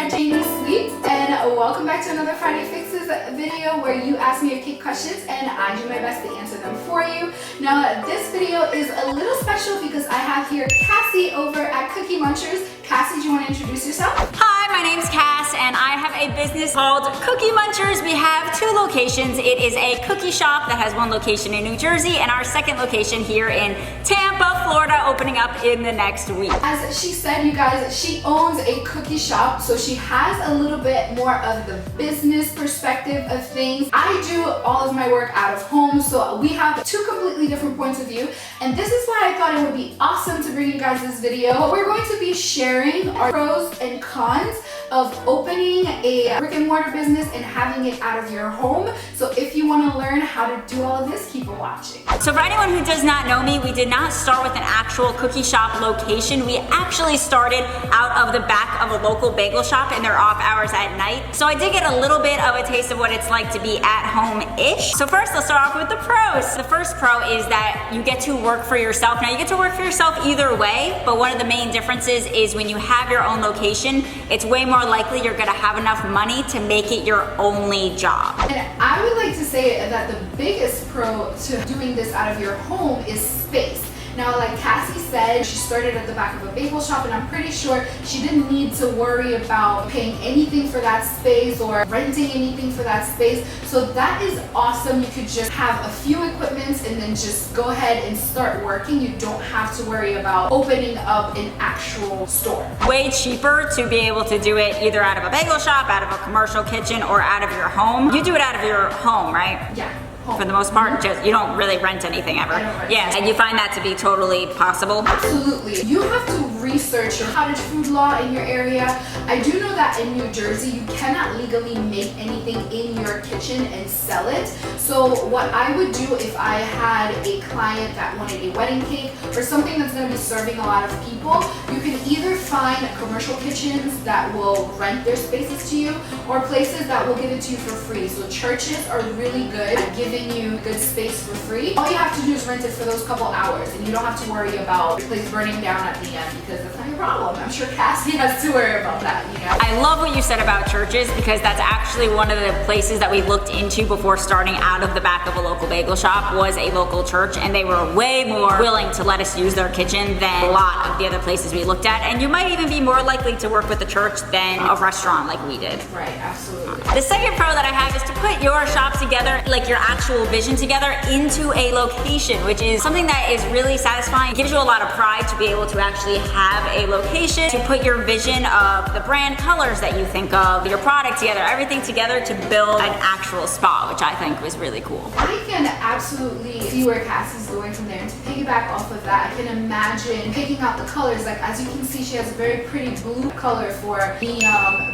at Janie Sleep, and welcome back to another Friday Fixes video where you ask me your cake questions and I do my best to answer them for you. Now this video is a little special because I have here Cassie over at Cookie Munchers. Cassie, do you want to introduce yourself? Hi, my name's Cass and I have a business called Cookie Munchers. We have two locations. It is a cookie shop that has one location in New Jersey and our second location here in Tampa, Florida, opening up in the next week. As she said, you guys, she owns a cookie shop, so she has a little bit more of the business perspective of things. I do all of my work out of home, so we have two completely different points of view, and this is why I thought it would be awesome to bring you guys this video. What we're going to be sharing are pros and cons of opening a brick and mortar business and having it out of your home. So if you want to learn how to do all of this, keep on watching. So for anyone who does not know me, we did not start with an actual cookie shop location. We actually started out of the back of a local bagel shop in their off hours at night. So I did get a little bit of a taste of what it's like to be at home-ish. So first, let's start off with the pros. The first pro is that you get to work for yourself. Now you get to work for yourself either way, but one of the main differences is when you have your own location, it's way more likely you're gonna have enough money to make it your only job. And I would like to say that the biggest pro to doing this out of your home is space. Now, like Cassie said, she started at the back of a bagel shop, and I'm pretty sure she didn't need to worry about paying anything for that space or renting anything for that space. So that is awesome. You could just have a few equipments and then just go ahead and start working. You don't have to worry about opening up an actual store. Way cheaper to be able to do it either out of a bagel shop, out of a commercial kitchen, or out of your home. You do it out of your home, right? Yeah. For the most part, just you don't really rent anything ever. Yeah, and you find that to be totally possible? Absolutely. You have to research your cottage food law in your area. I do know that in New Jersey, you cannot legally make anything in your kitchen and sell it. So what I would do if I had a client that wanted a wedding cake or something that's going to be serving a lot of people, you can either find commercial kitchens that will rent their spaces to you or places that will give it to you for free. So churches are really good at giving you good space for free. All you have to do is rent it for those couple hours and you don't have to worry about your place burning down at the end because that's not your problem. I'm sure Cassie has to worry about that, you know? I love what you said about churches because that's actually one of the places that we looked into before starting out of the back of a local bagel shop was a local church, and they were way more willing to let us use their kitchen than a lot of the other places we looked at, and you might even be more likely to work with a church than a restaurant like we did. Right, absolutely. The second pro that I have is to put your shop together, like your actual vision together, into a location, which is something that is really satisfying. It gives you a lot of pride to be able to actually have a location, to put your vision of the brand colors that you think of, your product together, everything together to build an actual spot, which I think was really cool. I can absolutely see where Cassie's going from there, and to piggyback off of that, I can imagine picking out the colors. Like as you can see, she has a very pretty blue color for the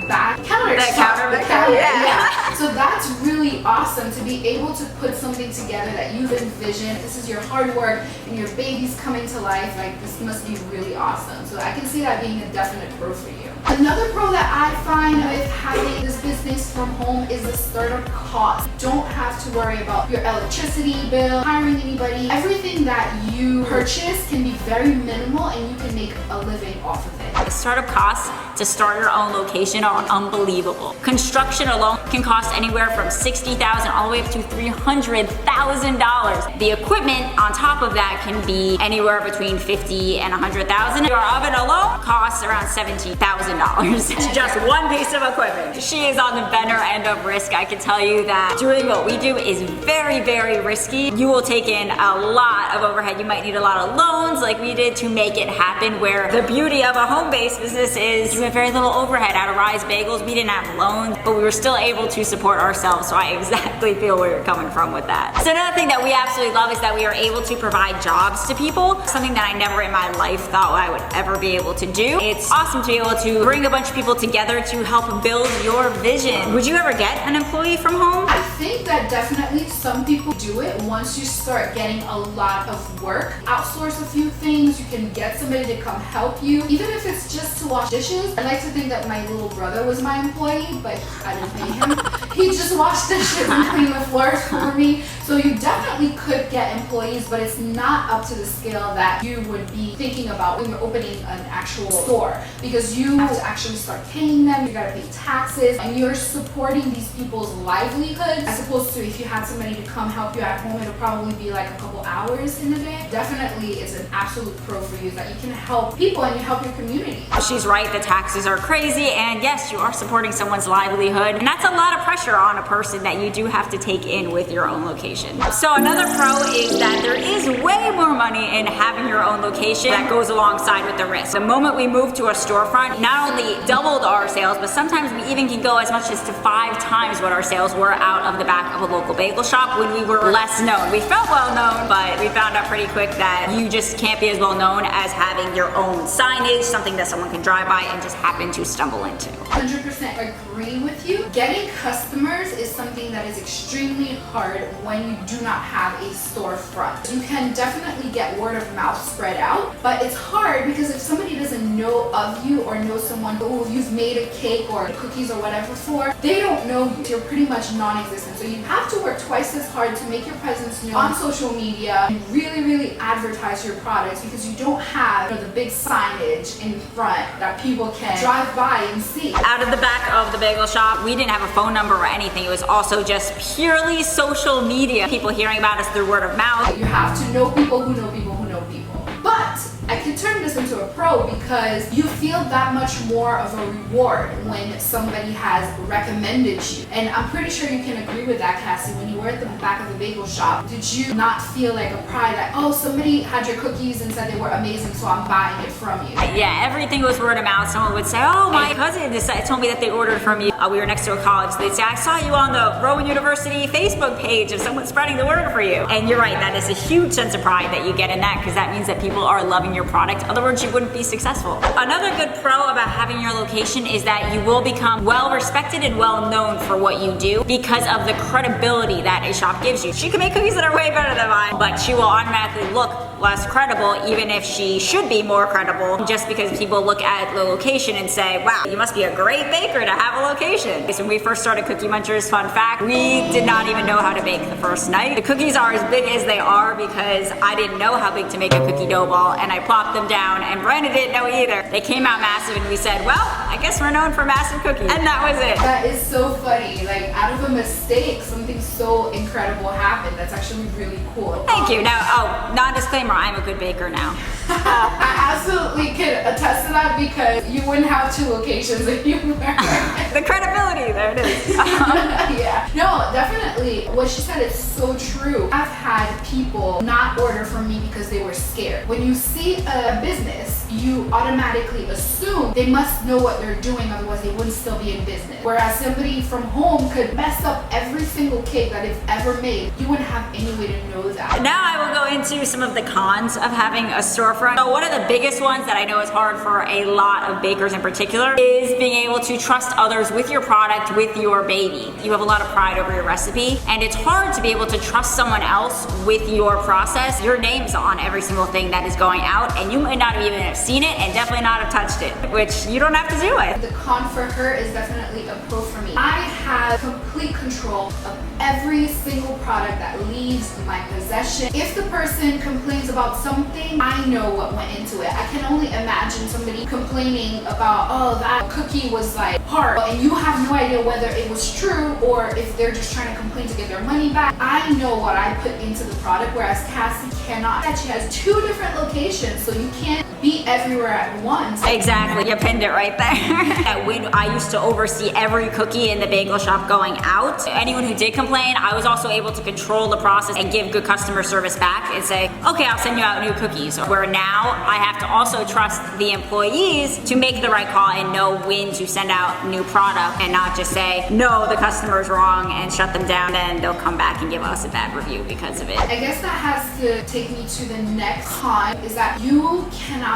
back counter. The counter, yeah. So that's really awesome to be able to put something together that you've envisioned. This is your hard work and your baby's coming to life. Like this must be really awesome. So I can see that being a definite pro for you. Another pro that I find with having this business from home is the startup cost. You don't have to worry about your electricity bill, hiring anybody. Everything that you purchase can be very minimal and you can make a living off of it. The startup costs to start your own location are unbelievable. Construction alone can cost anywhere from $60,000 all the way up to $300,000. The equipment on top of that can be anywhere between $50,000 and $100,000. Your oven alone costs around $17,000. It's just one piece of equipment. She is on the better end of risk. I can tell you that doing what we do is very, very risky. You will take in a lot of overhead. You might need a lot of loans like we did to make it happen, where the beauty of a home-based business is you have very little overhead. Out of Rise Bagels, we didn't have loans, but we were still able to support ourselves, so I exactly feel where you're coming from with that. So another thing that we absolutely love is that we are able to provide jobs to people, something that I never in my life thought I would ever be able to do. It's awesome to be able to bring a bunch of people together to help build your vision. Would you ever get an employee from home? I think that definitely some people do it once you start getting a lot of work. Outsource a few things, you can get somebody to come help you, even if it's just to wash dishes. I like to think that my little brother was my employee, but I didn't pay him. He just washed dishes and cleaned the floors for me. So you definitely could get employees, but it's not up to the scale that you would be thinking about when you're opening an actual store, because you have to actually start paying them, you gotta pay taxes, and you're supporting these people's livelihoods, as opposed to if you had somebody to come help you at home, it'll probably be like a couple hours in a day. Definitely it's an absolute pro for you that you can help people and you help your community. She's right, the taxes are crazy, and yes, you are supporting someone's livelihood, and that's a lot of pressure on a person that you do have to take in with your own location. So another pro is that there is way more money in having your own location that goes alongside with the risk. The moment we moved to a storefront, not only doubled our sales, but sometimes we even can go as much as to 5 times what our sales were out of the back of a local bagel shop when we were less known. We felt well known, but we found out pretty quick that you just can't be as well known as having your own signage, something that someone can drive by and just happen to stumble into. 100% agree with you. Getting customers is something that is extremely hard when you do not have a storefront. You can definitely get word of mouth spread out, but it's hard because if somebody doesn't know of you or know someone who you've made a cake or cookies or whatever for, they don't know you. You're pretty much non-existent. So you have to work twice as hard to make your presence known on social media and really advertise your products, because you don't have the big signage in front that people can drive by and see. Out of the back of the bagel shop, we didn't have a phone number or anything. It was also just purely social media. People hearing about us through word of mouth. You have to know people who know people who know people. But I could turn this into a pro because you feel that much more of a reward when somebody has recommended you. And I'm pretty sure you can agree with that, Cassie. When you were at the back of the bagel shop, did you not feel like a pride that, oh, somebody had your cookies and said they were amazing, so I'm buying it from you? Yeah, everything was word of mouth. Someone would say, oh, my cousin told me that they ordered from you. We were next to a college. They'd say, I saw you on the Rowan University Facebook page of someone spreading the word for you. And you're right, that is a huge sense of pride that you get in that, because that means that people are loving your product. Otherwise, you wouldn't be successful. Another good pro about having your location is that you will become well respected and well known for what you do because of the credibility that a shop gives you. She can make cookies that are way better than mine, but she will automatically look less credible, even if she should be more credible, just because people look at the location and say, wow, you must be a great baker to have a location. So when we first started Cookie Munchers, fun fact, we did not even know how to bake the first night. The cookies are as big as they are because I didn't know how big to make a cookie dough ball, and I plopped them down, and Brandon didn't know either. They came out massive, and we said, well, I guess we're known for massive cookies. And that was it. That is so funny. Like, out of a mistake, something so incredible happened. That's actually really cool. Thank you. Now, oh, non-disclaimer, I'm a good baker now. I absolutely can attest to that because you wouldn't have 2 locations if you were. The credibility, there it is. Yeah. No, definitely. What she said is so true. I've had people not order from me because they were scared. When you see a business, you automatically assume they must know what they're doing, otherwise they wouldn't still be in business. Whereas somebody from home could mess up every single cake that they've ever made. You wouldn't have any way to know that. Now I will go into some of the cons of having a storefront. So one of the biggest ones that I know is hard for a lot of bakers in particular is being able to trust others with your product, with your baby. You have a lot of pride over your recipe, and it's hard to be able to trust someone else with your process. Your name's on every single thing that is going out, and you might not have even have seen it and definitely not have touched it, which you don't have to do it. The con for her is definitely a pro for me. I have complete control of every single product that leaves my possession. If the person complains about something, I know what went into it. I can only imagine somebody complaining about, oh, that cookie was like hard, and you have no idea whether it was true or if they're just trying to complain to get their money back. I know what I put into the product, whereas Cassie cannot. She has 2 different locations, so you can't be everywhere at once. Exactly, you pinned it right there. When I used to oversee every cookie in the bagel shop going out, anyone who did complain, I was also able to control the process and give good customer service back and say, okay, I'll send you out new cookies. Where now I have to also trust the employees to make the right call and know when to send out new product and not just say, no, the customer's wrong and shut them down, and they'll come back and give us a bad review because of it. I guess that has to take me to the next con, is that you cannot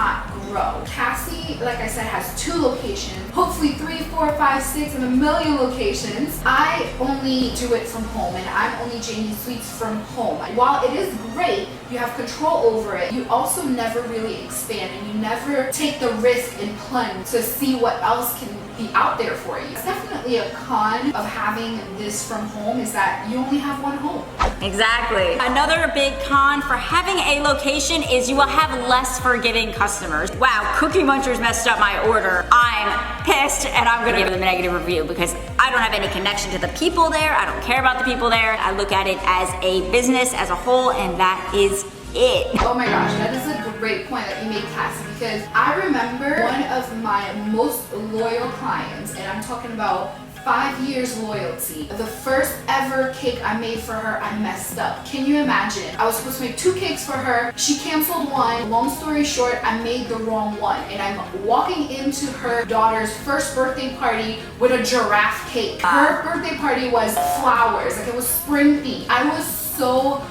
grow. Cassie, like I said, has 2 locations, hopefully 3, 4, 5, 6, and a million locations. I only do it from home, and I'm only Janie Sweets from home. While it is great, you have control over it, you also never really expand, and you never take the risk and plunge to see what else can be out there for you. It's definitely a con of having this from home is that you only have one home. Exactly. Another big con for having a location is you will have less forgiving customers. Wow, Cookie Munchers messed up my order. I'm pissed and I'm gonna give them a negative review because I don't have any connection to the people there. I don't care about the people there. I look at it as a business as a whole, and that is it. Oh my gosh, that is a great point that you made, Cassie, because I remember one of my most loyal clients, and I'm talking about 5 years loyalty. The first ever cake I made for her, I messed up. Can you imagine? I was supposed to make 2 cakes for her. She canceled one. Long story short, I made the wrong one. And I'm walking into her daughter's first birthday party with a giraffe cake. Her birthday party was flowers, like it was spring themed. I was so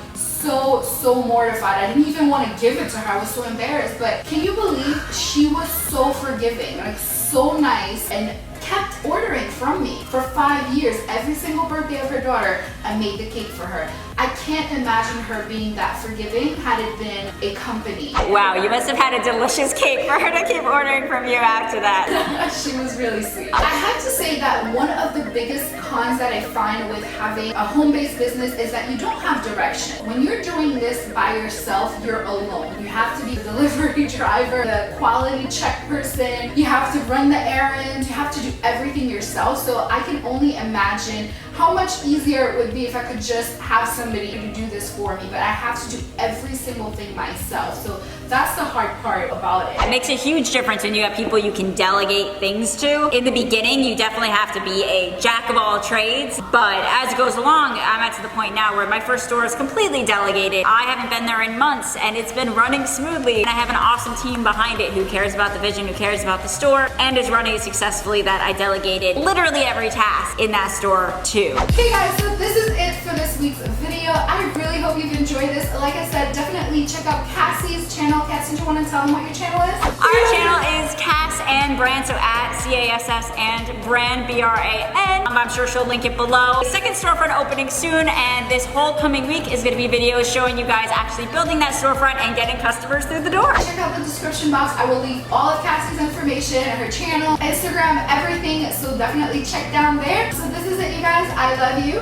mortified. I didn't even want to give it to her. I was so embarrassed. But can you believe she was so forgiving, like so nice, and kept ordering from me for 5 years. Every single birthday of her daughter, I made the cake for her. I can't imagine her being that forgiving had it been a company. Wow, you must have had a delicious cake for her to keep ordering from you after that. She was really sweet. I have to say that one of the biggest cons that I find with having a home-based business is that you don't have direction. When you're doing this by yourself, you're alone. You have to be the delivery driver, the quality check person, you have to run the errands, you have to do everything yourself. So I can only imagine how much easier it would be if I could just have somebody to do this for me, but I have to do every single thing myself. So that's the hard part about it. It makes a huge difference when you have people you can delegate things to. In the beginning, you definitely have to be a jack of all trades, but as it goes along, I'm at to the point now where my first store is completely delegated. I haven't been there in months and it's been running smoothly. And I have an awesome team behind it who cares about the vision, who cares about the store, and is running it successfully that I delegated literally every task in that store to. Okay guys, so this is it for this week's video. I really hope you've enjoyed this. Like I said, definitely check out Cassie's channel. Cassie, do you want to tell them what your channel is? Our channel is Cass and Brand, so at CASS and Brand, BRAN. I'm sure she'll link it below. Second storefront opening soon, and this whole coming week is going to be videos showing you guys actually building that storefront and getting customers through the door. Check out the description box. I will leave all of Cassie's information, her channel, Instagram, everything, so definitely check down there. So this is it, you guys. I love you.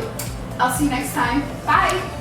I'll see you next time. Bye.